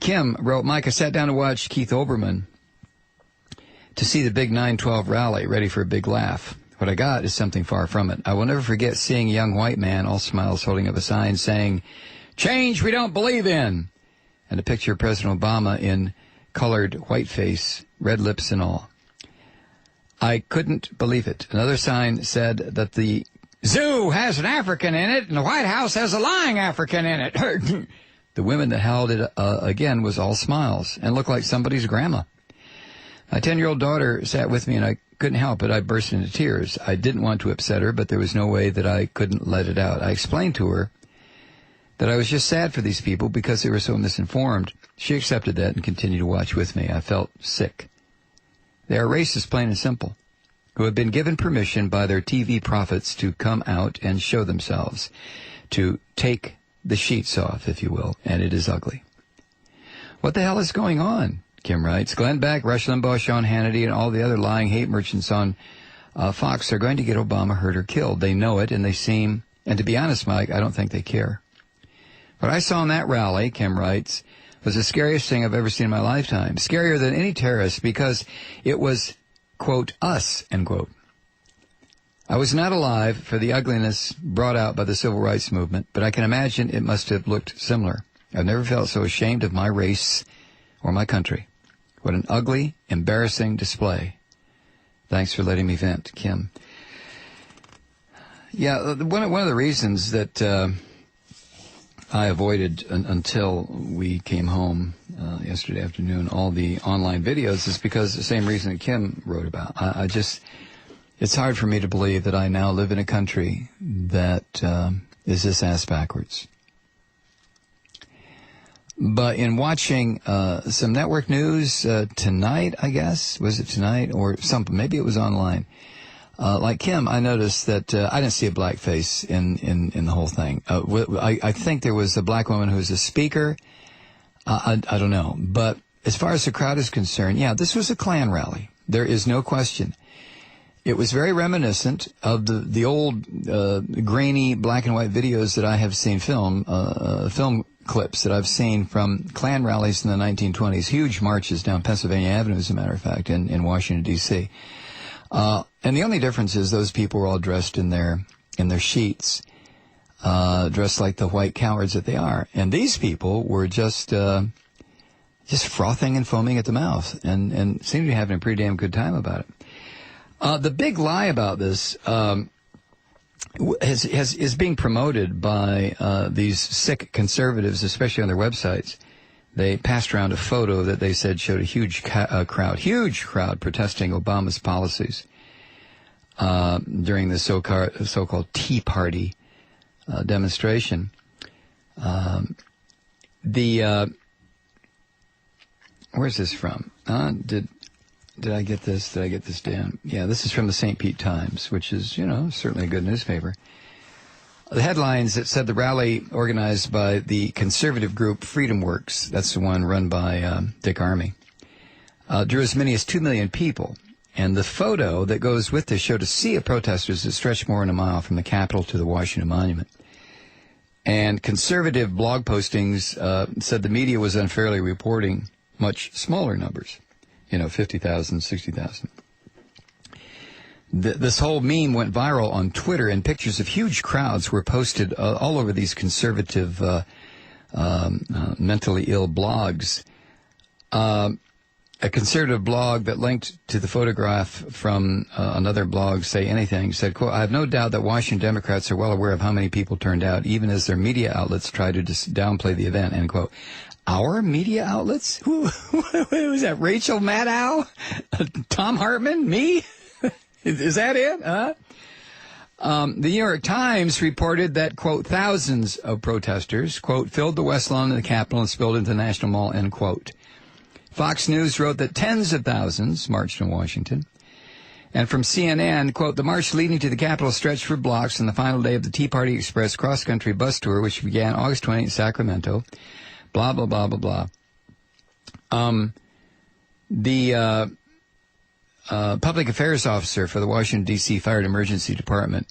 Kim wrote, Mike, I sat down to watch Keith Olbermann to see the big 9/12 rally, ready for a big laugh. What I got is something far from it. I will never forget seeing a young white man, all smiles, holding up a sign saying, "Change we don't believe in," and a picture of President Obama in colored whiteface, red lips and all. I couldn't believe it. Another sign said that the zoo has an African in it and the White House has a lying African in it. The women that held it, again, was all smiles and looked like somebody's grandma. My 10-year-old daughter sat with me, and I couldn't help it. I burst into tears. I didn't want to upset her, but there was no way that I couldn't let it out. I explained to her that I was just sad for these people because they were so misinformed. She accepted that and continued to watch with me. I felt sick. They are racists, plain and simple, who have been given permission by their TV prophets to come out and show themselves, to take the sheets off, if you will, and it is ugly. What the hell is going on? Kim writes, Glenn Beck, Rush Limbaugh, Sean Hannity, and all the other lying hate merchants on Fox are going to get Obama hurt or killed. They know it, and they seem, and to be honest, Mike, I don't think they care. What I saw in that rally, Kim writes, was the scariest thing I've ever seen in my lifetime. Scarier than any terrorist because it was, quote, us, end quote. I was not alive for the ugliness brought out by the civil rights movement, but I can imagine it must have looked similar. I've never felt so ashamed of my race or my country. What an ugly, embarrassing display. Thanks for letting me vent, Kim. Yeah, one of the reasons that I avoided until we came home yesterday afternoon all the online videos is because the same reason that Kim wrote about. I just, it's hard for me to believe that I now live in a country that is this ass backwards. But in watching some network news tonight, I guess, was it tonight or something? Maybe it was online. Like Kim, I noticed that I didn't see a black face in the whole thing. I think there was a black woman who was a speaker. I don't know. But as far as the crowd is concerned, yeah, this was a Klan rally. There is no question. It was very reminiscent of the old grainy black and white videos that I have seen film clips that I've seen from Klan rallies in the 1920s, huge marches down Pennsylvania Avenue, as a matter of fact, in Washington, D.C. And the only difference is those people were all dressed in their sheets, dressed like the white cowards that they are. And these people were just frothing and foaming at the mouth and seemed to be having a pretty damn good time about it. The big lie about this is being promoted by these sick conservatives, especially on their websites. They passed around a photo that they said showed a huge crowd protesting Obama's policies during the so-called Tea Party demonstration. Where's this from? Did I get this? Did I get this down? Yeah, this is from the St. Pete Times, which is, certainly a good newspaper. The headlines that said the rally organized by the conservative group Freedom Works, that's the one run by Dick Armey, drew as many as 2 million people. And the photo that goes with this showed a sea of protesters that stretched more than a mile from the Capitol to the Washington Monument. And conservative blog postings said the media was unfairly reporting much smaller numbers, 50,000, 60,000. This whole meme went viral on Twitter, and pictures of huge crowds were posted all over these conservative, mentally ill blogs. A conservative blog that linked to the photograph from another blog, Say Anything, said, quote, I have no doubt that Washington Democrats are well aware of how many people turned out, even as their media outlets try to downplay the event, end quote. Our media outlets? Who was that? Rachel Maddow? Tom Hartman? Me? Is that it? The New York Times reported that, quote, thousands of protesters, quote, filled the West Lawn of the Capitol and spilled into the National Mall, end quote. Fox News wrote that tens of thousands marched in Washington. And from CNN, quote, the march leading to the Capitol stretched for blocks on the final day of the Tea Party Express cross-country bus tour, which began August 20th in Sacramento. Blah, blah, blah, blah, blah. The public affairs officer for the Washington, D.C. Fire and Emergency Department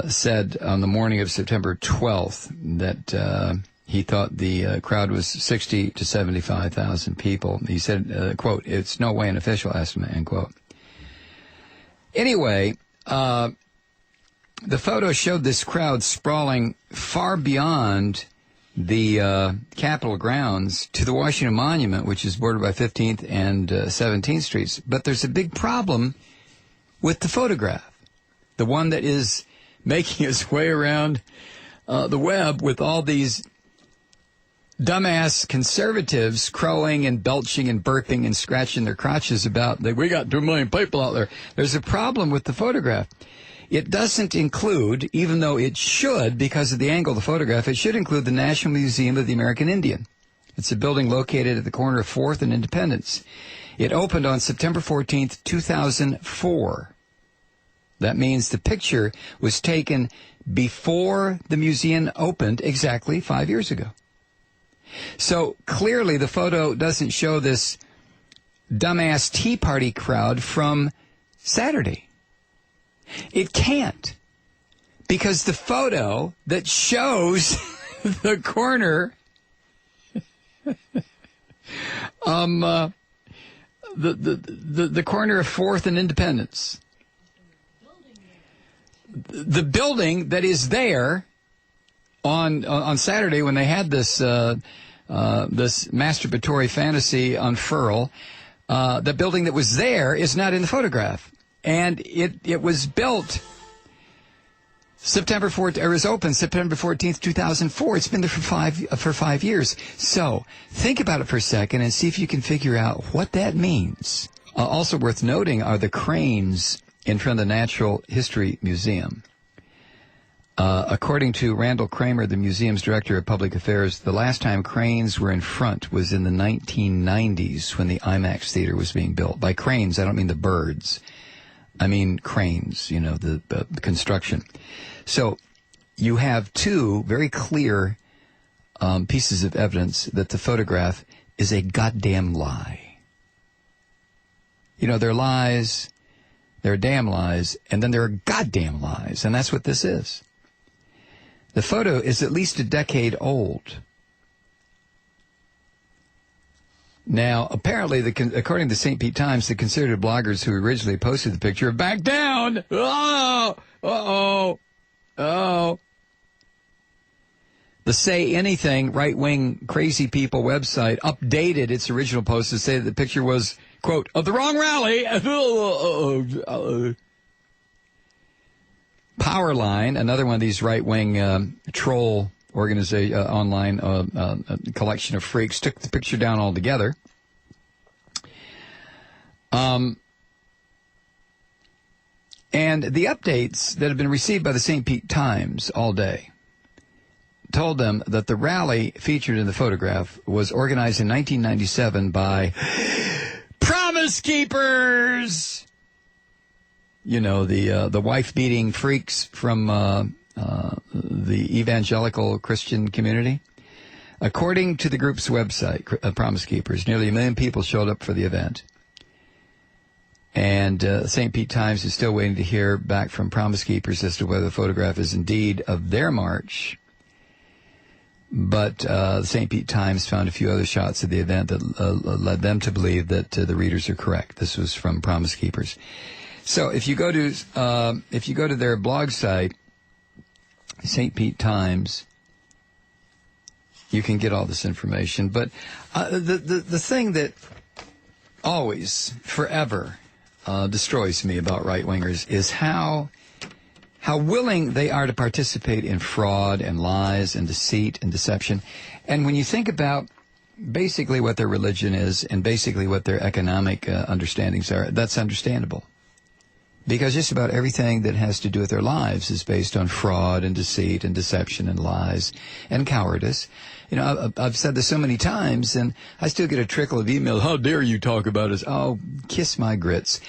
said on the morning of September 12th that He thought the crowd was 60 to 75,000 people. He said, quote, "It's no way an official estimate," end quote. Anyway, the photo showed this crowd sprawling far beyond the Capitol grounds to the Washington Monument, which is bordered by 15th and 17th Streets. But there's a big problem with the photograph, the one that is making its way around the web with all these dumbass conservatives crowing and belching and burping and scratching their crotches about that we got 2 million people out there. There's a problem with the photograph. It doesn't include, even though it should, because of the angle of the photograph, it should include the National Museum of the American Indian. It's a building located at the corner of 4th and Independence. It opened on September 14th, 2004. That means the picture was taken before the museum opened exactly 5 years ago. So clearly the photo doesn't show this dumbass Tea Party crowd from Saturday. It can't, because the photo that shows the corner the corner of 4th and Independence, the building that is there on Saturday when they had this this masturbatory fantasy unfurl, the building that was there is not in the photograph. And it was built September 4th, or was opened September 14th, 2004. It's been there for 5 years. So think about it for a second and see if you can figure out what that means. Also worth noting are the cranes in front of the Natural History Museum. According to Randall Kramer, the museum's director of public affairs, the last time cranes were in front was in the 1990s when the IMAX theater was being built. By cranes, I don't mean the birds. I mean cranes, you know, the construction. So you have two very clear pieces of evidence that the photograph is a goddamn lie. You know, there are lies, there are damn lies, and then there are goddamn lies, and that's what this is. The photo is at least a decade old. Now, apparently, according to the St. Pete Times, the conservative bloggers who originally posted the picture have backed down. Oh, uh-oh. The Say Anything right-wing crazy people website updated its original post to say that the picture was, quote, of the wrong rally. Powerline, another one of these right-wing troll organization, online collection of freaks, took the picture down altogether. And the updates that have been received by the St. Pete Times all day told them that the rally featured in the photograph was organized in 1997 by Promise Keepers. You know, the wife-beating freaks from the evangelical Christian community. According to the group's website, Promise Keepers, nearly 1 million people showed up for the event. And St. Pete Times is still waiting to hear back from Promise Keepers as to whether the photograph is indeed of their march. But the St. Pete Times found a few other shots of the event that led them to believe that the readers are correct. This was from Promise Keepers. So if you go to their blog site, St. Pete Times, you can get all this information. But the thing that always, forever destroys me about right-wingers is how willing they are to participate in fraud and lies and deceit and deception. And when you think about basically what their religion is and basically what their economic understandings are, that's understandable. Because just about everything that has to do with their lives is based on fraud and deceit and deception and lies and cowardice. You know, I've said this so many times, and I still get a trickle of email. How dare you talk about us? Oh, kiss my grits.